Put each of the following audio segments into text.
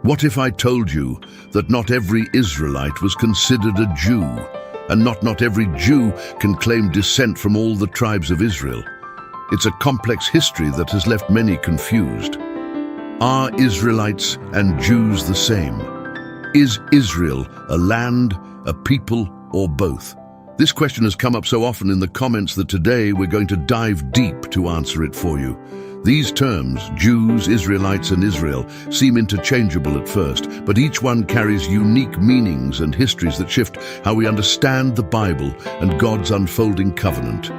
What if I told you that not every Israelite was considered a Jew, and not every Jew can claim descent from all the tribes of Israel? It's a complex history that has left many confused. Are Israelites and Jews the same? Is Israel a land, a people, or both? This question has come up so often in the comments that today we're going to dive deep to answer it for you. These terms, Jews, Israelites, and Israel, seem interchangeable at first, but each one carries unique meanings and histories that shift how we understand the Bible and God's unfolding covenant.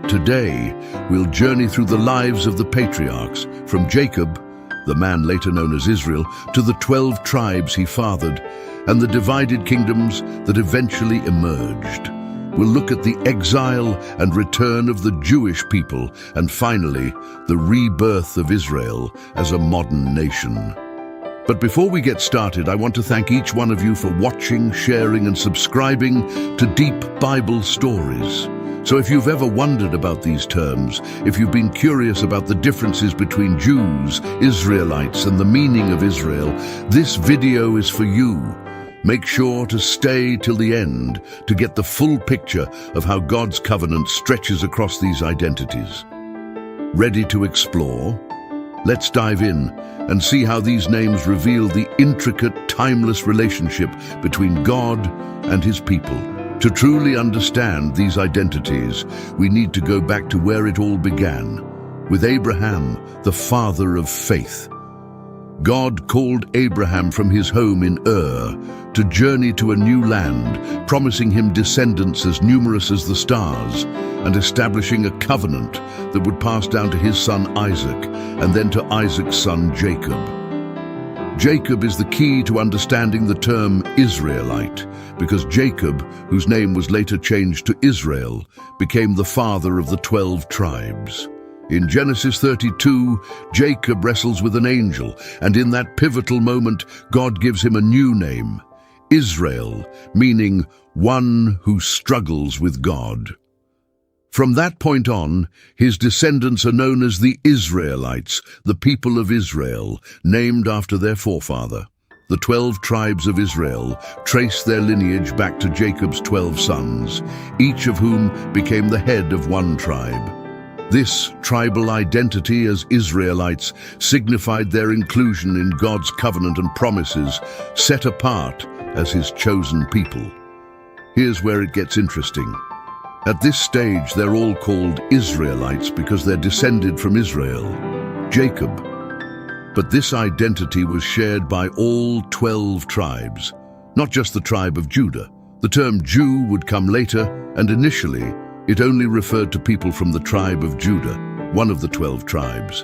Today, we'll journey through the lives of the patriarchs, from Jacob, the man later known as Israel, to the 12 tribes he fathered, and the divided kingdoms that eventually emerged. We'll look at the exile and return of the Jewish people, and finally, the rebirth of Israel as a modern nation. But before we get started, I want to thank each one of you for watching, sharing, and subscribing to Deep Bible Stories. So if you've ever wondered about these terms, if you've been curious about the differences between Jews, Israelites, and the meaning of Israel, this video is for you. Make sure to stay till the end to get the full picture of how God's covenant stretches across these identities. Ready to explore? Let's dive in and see how these names reveal the intricate, timeless relationship between God and His people. To truly understand these identities, we need to go back to where it all began, with Abraham, the father of faith. God called Abraham from his home in Ur to journey to a new land, promising him descendants as numerous as the stars, and establishing a covenant that would pass down to his son Isaac, and then to Isaac's son Jacob. Jacob is the key to understanding the term Israelite, because Jacob, whose name was later changed to Israel, became the father of the 12 tribes. In Genesis 32, Jacob wrestles with an angel, and in that pivotal moment, God gives him a new name, Israel, meaning one who struggles with God. From that point on, his descendants are known as the Israelites, the people of Israel, named after their forefather. The 12 tribes of Israel trace their lineage back to Jacob's 12 sons, each of whom became the head of one tribe. This tribal identity as Israelites signified their inclusion in God's covenant and promises, set apart as His chosen people. Here's where it gets interesting. At this stage, they're all called Israelites because they're descended from Israel, Jacob. But this identity was shared by all 12 tribes, not just the tribe of Judah. The term Jew would come later, and initially, it only referred to people from the tribe of Judah, one of the 12 tribes.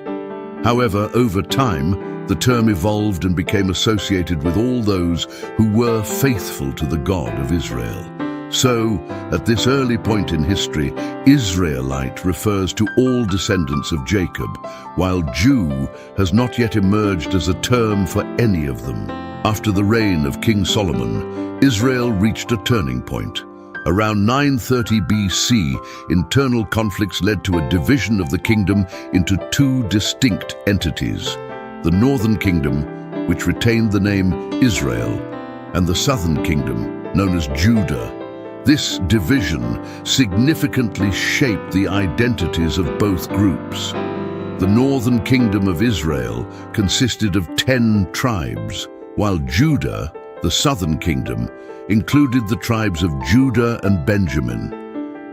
However, over time, the term evolved and became associated with all those who were faithful to the God of Israel. So, at this early point in history, Israelite refers to all descendants of Jacob, while Jew has not yet emerged as a term for any of them. After the reign of King Solomon, Israel reached a turning point. Around 930 BC, internal conflicts led to a division of the kingdom into two distinct entities: the northern kingdom, which retained the name Israel, and the southern kingdom, known as Judah. This division significantly shaped the identities of both groups. The northern kingdom of Israel consisted of 10 tribes, while Judah, the southern kingdom, included the tribes of Judah and Benjamin.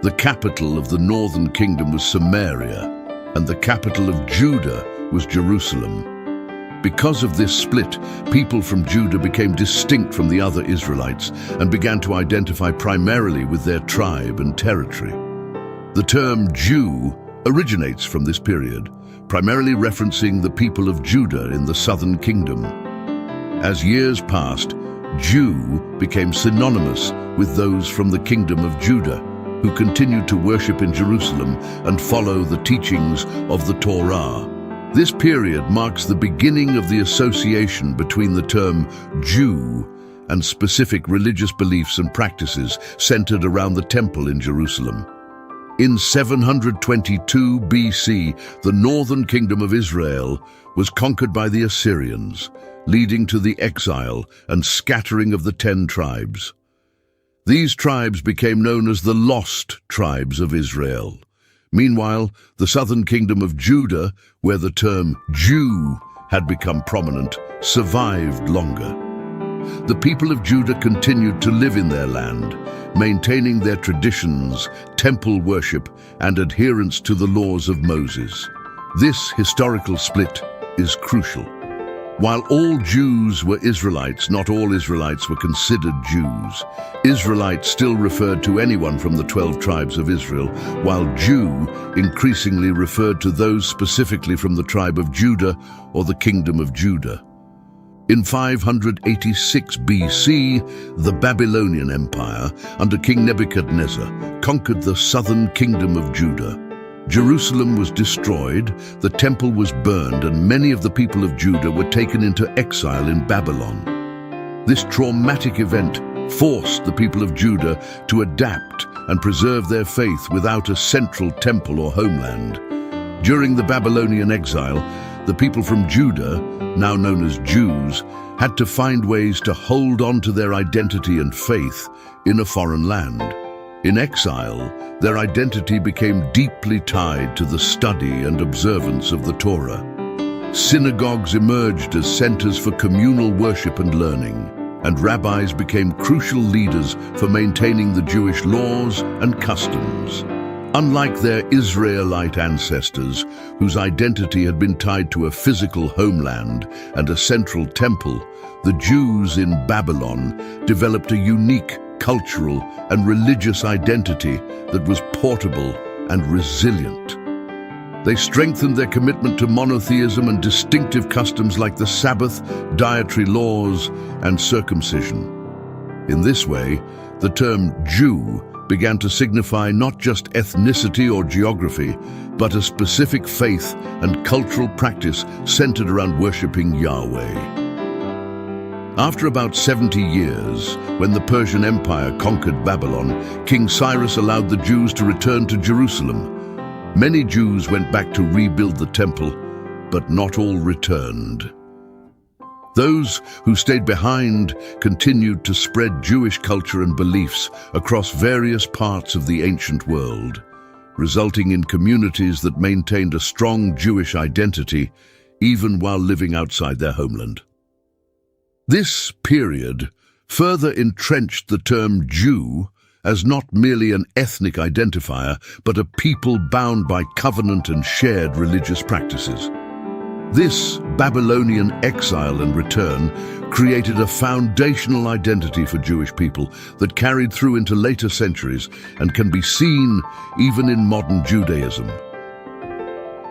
The capital of the northern kingdom was Samaria, and the capital of Judah was Jerusalem. Because of this split, people from Judah became distinct from the other Israelites and began to identify primarily with their tribe and territory. The term Jew originates from this period, primarily referencing the people of Judah in the southern kingdom. As years passed, Jew became synonymous with those from the kingdom of Judah, who continued to worship in Jerusalem and follow the teachings of the Torah. This period marks the beginning of the association between the term Jew and specific religious beliefs and practices centered around the temple in Jerusalem. In 722 BC, the northern kingdom of Israel was conquered by the Assyrians, leading to the exile and scattering of the 10 tribes. These tribes became known as the lost tribes of Israel. Meanwhile, the southern kingdom of Judah, where the term Jew had become prominent, survived longer. The people of Judah continued to live in their land, maintaining their traditions, temple worship, and adherence to the laws of Moses. This historical split is crucial. While all Jews were Israelites, not all Israelites were considered Jews. Israelites still referred to anyone from the 12 tribes of Israel, while Jew increasingly referred to those specifically from the tribe of Judah or the kingdom of Judah. In 586 BC, the Babylonian Empire, under King Nebuchadnezzar, conquered the southern kingdom of Judah. Jerusalem was destroyed, the temple was burned, and many of the people of Judah were taken into exile in Babylon. This traumatic event forced the people of Judah to adapt and preserve their faith without a central temple or homeland. During the Babylonian exile, the people from Judah, now known as Jews, had to find ways to hold on to their identity and faith in a foreign land. In exile, their identity became deeply tied to the study and observance of the Torah. Synagogues emerged as centers for communal worship and learning, and rabbis became crucial leaders for maintaining the Jewish laws and customs. Unlike their Israelite ancestors, whose identity had been tied to a physical homeland and a central temple, the Jews in Babylon developed a unique cultural and religious identity that was portable and resilient. They strengthened their commitment to monotheism and distinctive customs like the Sabbath, dietary laws, and circumcision. In this way, the term Jew began to signify not just ethnicity or geography, but a specific faith and cultural practice centered around worshiping Yahweh. After about 70 years, when the Persian Empire conquered Babylon, King Cyrus allowed the Jews to return to Jerusalem. Many Jews went back to rebuild the temple, but not all returned. Those who stayed behind continued to spread Jewish culture and beliefs across various parts of the ancient world, resulting in communities that maintained a strong Jewish identity even while living outside their homeland. This period further entrenched the term Jew as not merely an ethnic identifier, but a people bound by covenant and shared religious practices. This Babylonian exile and return created a foundational identity for Jewish people that carried through into later centuries and can be seen even in modern Judaism.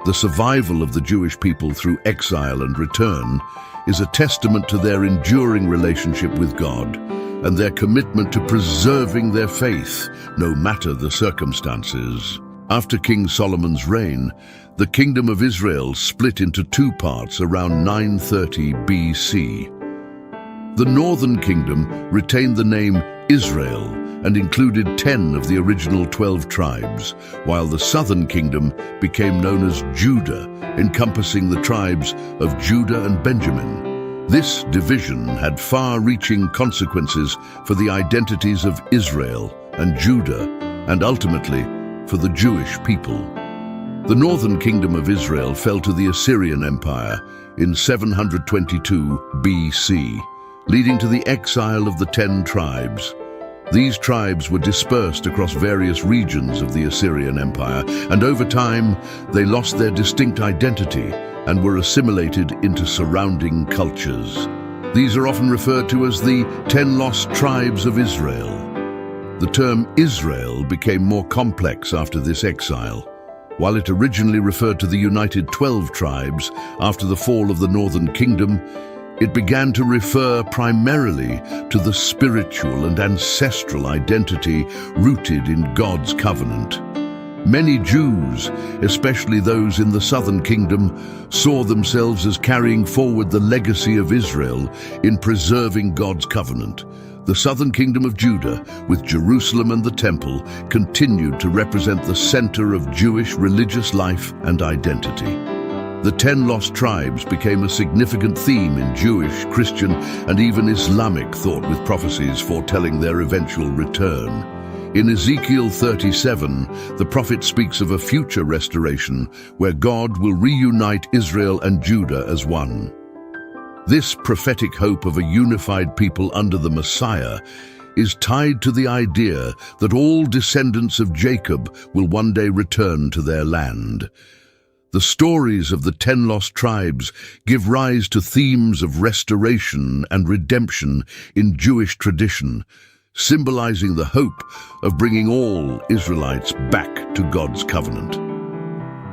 The survival of the Jewish people through exile and return is a testament to their enduring relationship with God and their commitment to preserving their faith, no matter the circumstances. After King Solomon's reign, the Kingdom of Israel split into 2 parts around 930 BC. The northern kingdom retained the name Israel and included 10 of the original 12 tribes, while the southern kingdom became known as Judah, encompassing the tribes of Judah and Benjamin. This division had far-reaching consequences for the identities of Israel and Judah, and ultimately for the Jewish people. The northern kingdom of Israel fell to the Assyrian Empire in 722 BC, leading to the exile of the 10 tribes. These tribes were dispersed across various regions of the Assyrian Empire, and over time they lost their distinct identity and were assimilated into surrounding cultures. These are often referred to as the 10 lost tribes of Israel. The term Israel became more complex after this exile. While it originally referred to the united 12 tribes after the fall of the northern kingdom, it began to refer primarily to the spiritual and ancestral identity rooted in God's covenant. Many Jews, especially those in the southern kingdom, saw themselves as carrying forward the legacy of Israel in preserving God's covenant. The southern kingdom of Judah, with Jerusalem and the temple, continued to represent the center of Jewish religious life and identity. The 10 lost tribes became a significant theme in Jewish, Christian, and even Islamic thought, with prophecies foretelling their eventual return. In Ezekiel 37, the prophet speaks of a future restoration where God will reunite Israel and Judah as one. This prophetic hope of a unified people under the Messiah is tied to the idea that all descendants of Jacob will one day return to their land. The stories of the 10 lost tribes give rise to themes of restoration and redemption in Jewish tradition, symbolizing the hope of bringing all Israelites back to God's covenant.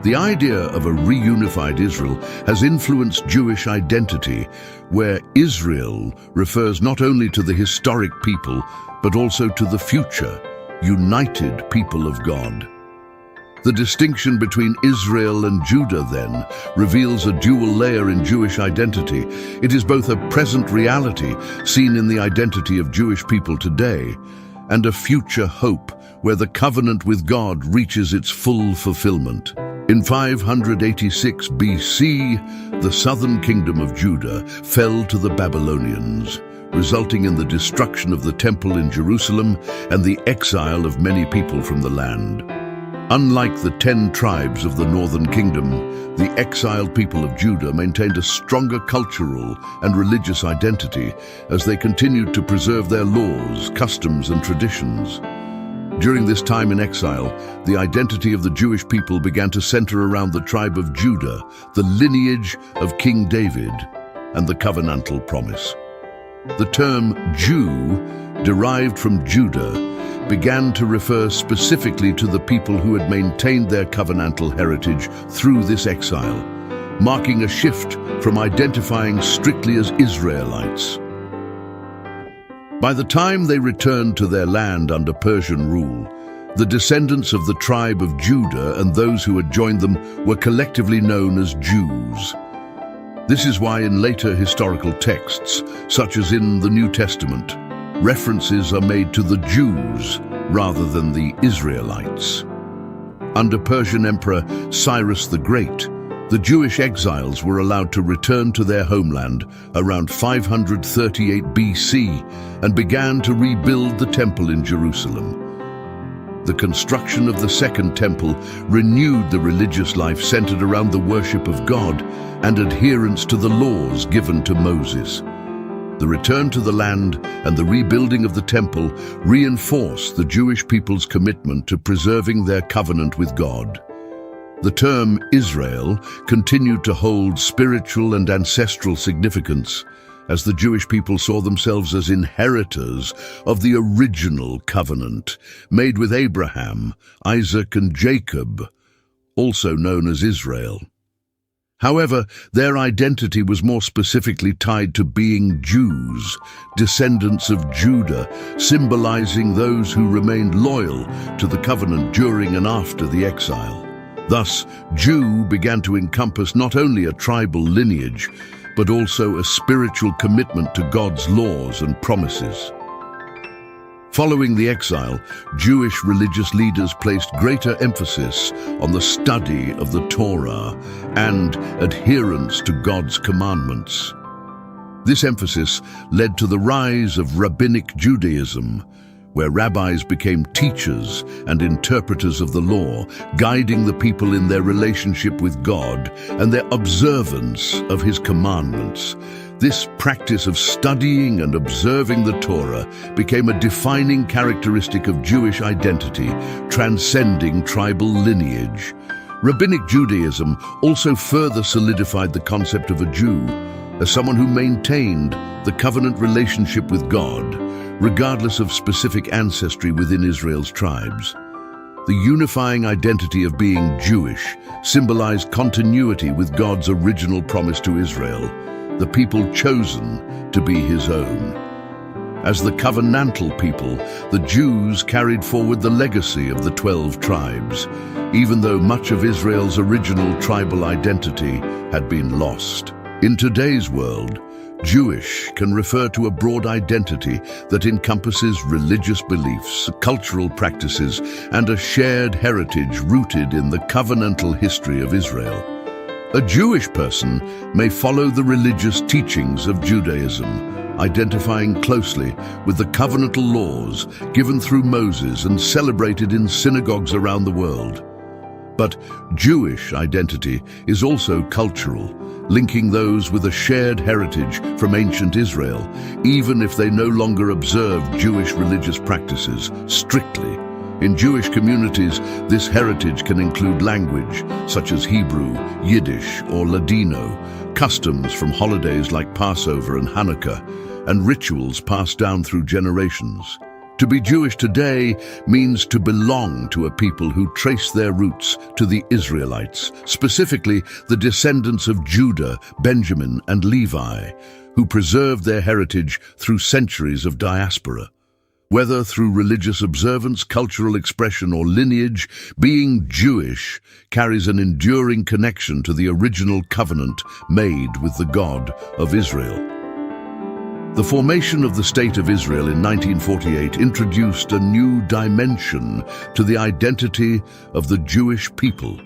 The idea of a reunified Israel has influenced Jewish identity, where Israel refers not only to the historic people, but also to the future, united people of God. The distinction between Israel and Judah, then, reveals a dual layer in Jewish identity. It is both a present reality, seen in the identity of Jewish people today, and a future hope, where the covenant with God reaches its full fulfillment. In 586 BC, the southern kingdom of Judah fell to the Babylonians, resulting in the destruction of the temple in Jerusalem and the exile of many people from the land. Unlike the 10 tribes of the northern kingdom, the exiled people of Judah maintained a stronger cultural and religious identity as they continued to preserve their laws, customs, and traditions. During this time in exile, the identity of the Jewish people began to center around the tribe of Judah, the lineage of King David, and the covenantal promise. The term Jew, derived from Judah, began to refer specifically to the people who had maintained their covenantal heritage through this exile, marking a shift from identifying strictly as Israelites. By the time they returned to their land under Persian rule, the descendants of the tribe of Judah and those who had joined them were collectively known as Jews. This is why in later historical texts, such as in the New Testament, references are made to the Jews rather than the Israelites. Under Persian Emperor Cyrus the Great, the Jewish exiles were allowed to return to their homeland around 538 BC and began to rebuild the temple in Jerusalem. The construction of the Second Temple renewed the religious life centered around the worship of God and adherence to the laws given to Moses. The return to the land and the rebuilding of the temple reinforced the Jewish people's commitment to preserving their covenant with God. The term Israel continued to hold spiritual and ancestral significance, as the Jewish people saw themselves as inheritors of the original covenant, made with Abraham, Isaac, and Jacob, also known as Israel. However, their identity was more specifically tied to being Jews, descendants of Judah, symbolizing those who remained loyal to the covenant during and after the exile. Thus, Jew began to encompass not only a tribal lineage, but also a spiritual commitment to God's laws and promises. Following the exile, Jewish religious leaders placed greater emphasis on the study of the Torah and adherence to God's commandments. This emphasis led to the rise of Rabbinic Judaism, where rabbis became teachers and interpreters of the law, guiding the people in their relationship with God and their observance of His commandments. This practice of studying and observing the Torah became a defining characteristic of Jewish identity, transcending tribal lineage. Rabbinic Judaism also further solidified the concept of a Jew as someone who maintained the covenant relationship with God, regardless of specific ancestry within Israel's tribes. The unifying identity of being Jewish symbolized continuity with God's original promise to Israel, the people chosen to be His own. As the covenantal people, the Jews carried forward the legacy of the 12 tribes, even though much of Israel's original tribal identity had been lost. In today's world, Jewish can refer to a broad identity that encompasses religious beliefs, cultural practices, and a shared heritage rooted in the covenantal history of Israel. A Jewish person may follow the religious teachings of Judaism, identifying closely with the covenantal laws given through Moses and celebrated in synagogues around the world. But Jewish identity is also cultural, linking those with a shared heritage from ancient Israel, even if they no longer observe Jewish religious practices strictly. In Jewish communities, this heritage can include language such as Hebrew, Yiddish, or Ladino, customs from holidays like Passover and Hanukkah, and rituals passed down through generations. To be Jewish today means to belong to a people who trace their roots to the Israelites, specifically the descendants of Judah, Benjamin, and Levi, who preserved their heritage through centuries of diaspora. Whether through religious observance, cultural expression, or lineage, being Jewish carries an enduring connection to the original covenant made with the God of Israel. The formation of the State of Israel in 1948 introduced a new dimension to the identity of the Jewish people.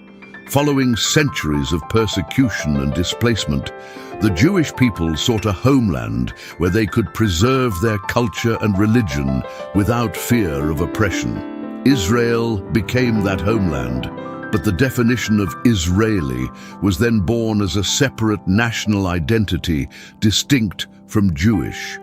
Following centuries of persecution and displacement, the Jewish people sought a homeland where they could preserve their culture and religion without fear of oppression. Israel became that homeland, but the definition of Israeli was then born as a separate national identity, distinct from Jewish.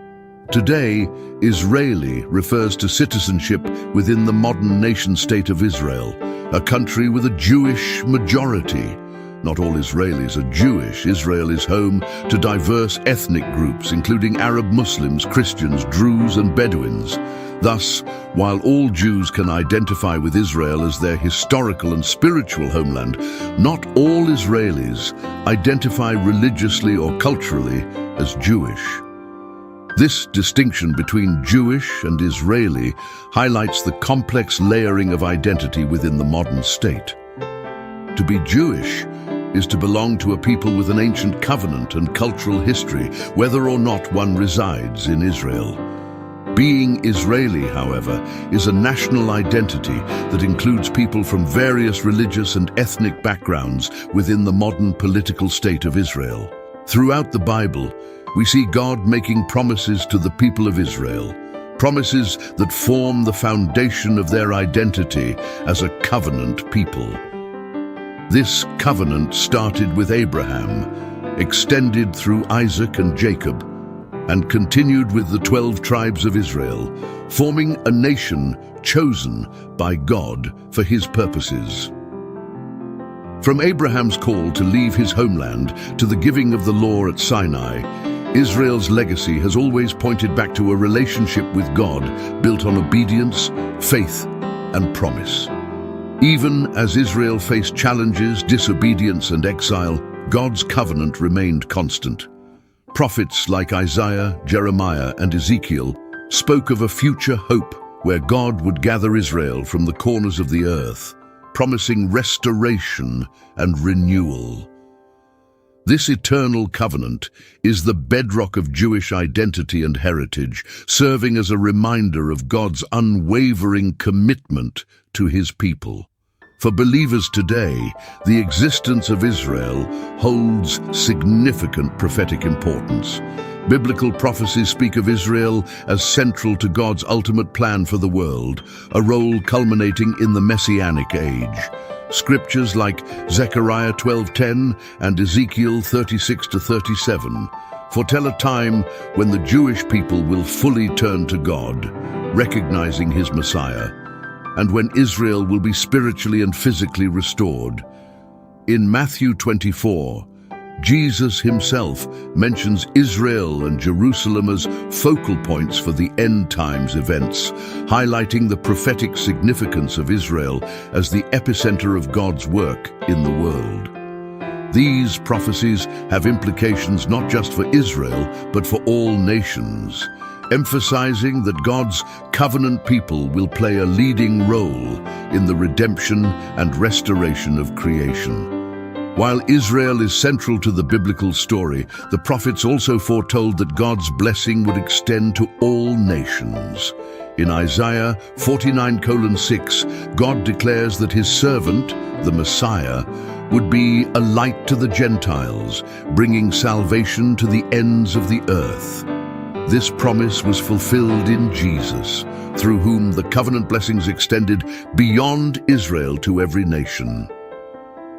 Today, Israeli refers to citizenship within the modern nation-state of Israel, a country with a Jewish majority. Not all Israelis are Jewish. Israel is home to diverse ethnic groups, including Arab Muslims, Christians, Druze, and Bedouins. Thus, while all Jews can identify with Israel as their historical and spiritual homeland, not all Israelis identify religiously or culturally as Jewish. This distinction between Jewish and Israeli highlights the complex layering of identity within the modern state. To be Jewish is to belong to a people with an ancient covenant and cultural history, whether or not one resides in Israel. Being Israeli, however, is a national identity that includes people from various religious and ethnic backgrounds within the modern political state of Israel. Throughout the Bible, we see God making promises to the people of Israel, promises that form the foundation of their identity as a covenant people. This covenant started with Abraham, extended through Isaac and Jacob, and continued with the 12 tribes of Israel, forming a nation chosen by God for his purposes. From Abraham's call to leave his homeland to the giving of the law at Sinai, Israel's legacy has always pointed back to a relationship with God built on obedience, faith, and promise. Even as Israel faced challenges, disobedience, and exile, God's covenant remained constant. Prophets like Isaiah, Jeremiah, and Ezekiel spoke of a future hope where God would gather Israel from the corners of the earth, promising restoration and renewal. This eternal covenant is the bedrock of Jewish identity and heritage, serving as a reminder of God's unwavering commitment to his people. For believers today, the existence of Israel holds significant prophetic importance. Biblical prophecies speak of Israel as central to God's ultimate plan for the world, a role culminating in the Messianic age. Scriptures like Zechariah 12:10 and Ezekiel 36-37 foretell a time when the Jewish people will fully turn to God, recognizing his Messiah, and when Israel will be spiritually and physically restored. In Matthew 24, Jesus himself mentions Israel and Jerusalem as focal points for the end times events, highlighting the prophetic significance of Israel as the epicenter of God's work in the world. These prophecies have implications not just for Israel, but for all nations, emphasizing that God's covenant people will play a leading role in the redemption and restoration of creation. While Israel is central to the biblical story, the prophets also foretold that God's blessing would extend to all nations. In Isaiah 49:6, God declares that his servant, the Messiah, would be a light to the Gentiles, bringing salvation to the ends of the earth. This promise was fulfilled in Jesus, through whom the covenant blessings extended beyond Israel to every nation.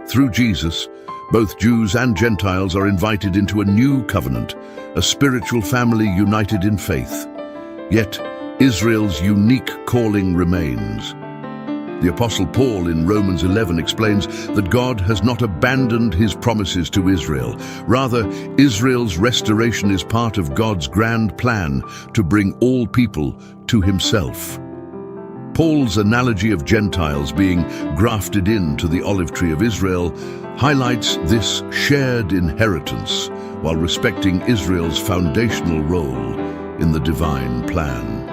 Through Jesus, both Jews and Gentiles are invited into a new covenant, a spiritual family united in faith. Yet, Israel's unique calling remains. The Apostle Paul in Romans 11 explains that God has not abandoned his promises to Israel. Rather, Israel's restoration is part of God's grand plan to bring all people to himself. Paul's analogy of Gentiles being grafted into the olive tree of Israel highlights this shared inheritance while respecting Israel's foundational role in the divine plan.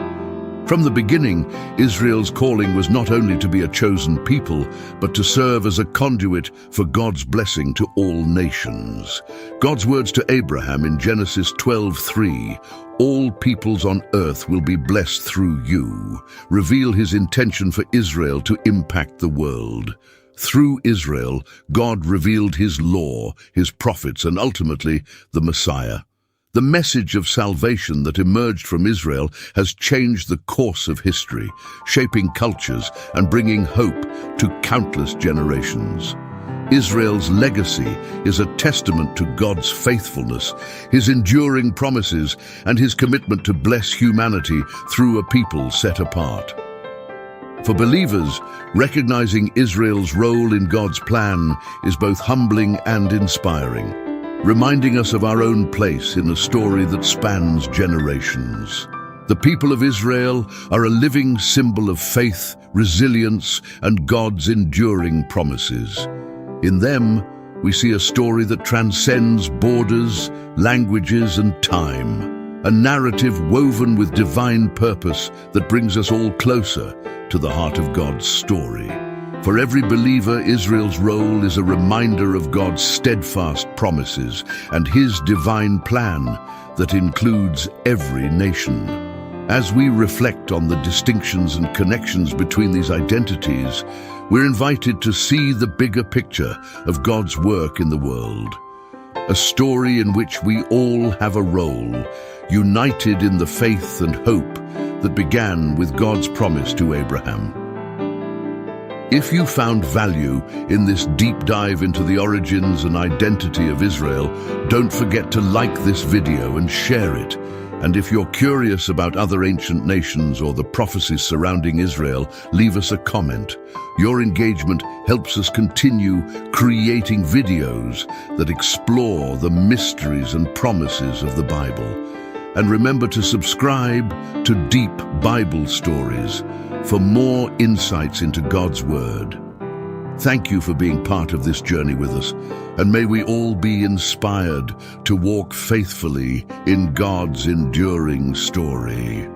From the beginning, Israel's calling was not only to be a chosen people, but to serve as a conduit for God's blessing to all nations. God's words to Abraham in Genesis 12:3, "All peoples on earth will be blessed through you," reveal his intention for Israel to impact the world. Through Israel, God revealed his law, his prophets, and ultimately the Messiah. The message of salvation that emerged from Israel has changed the course of history, shaping cultures and bringing hope to countless generations. Israel's legacy is a testament to God's faithfulness, his enduring promises, and his commitment to bless humanity through a people set apart. For believers, recognizing Israel's role in God's plan is both humbling and inspiring, reminding us of our own place in a story that spans generations. The people of Israel are a living symbol of faith, resilience, and God's enduring promises. In them, we see a story that transcends borders, languages, and time, a narrative woven with divine purpose that brings us all closer to the heart of God's story. For every believer, Israel's role is a reminder of God's steadfast promises and his divine plan that includes every nation. As we reflect on the distinctions and connections between these identities, we're invited to see the bigger picture of God's work in the world. A story in which we all have a role, united in the faith and hope that began with God's promise to Abraham. If you found value in this deep dive into the origins and identity of Israel, don't forget to like this video and share it. And if you're curious about other ancient nations or the prophecies surrounding Israel, leave us a comment. Your engagement helps us continue creating videos that explore the mysteries and promises of the Bible. And remember to subscribe to Deep Bible Stories for more insights into God's Word. Thank you for being part of this journey with us, and may we all be inspired to walk faithfully in God's enduring story.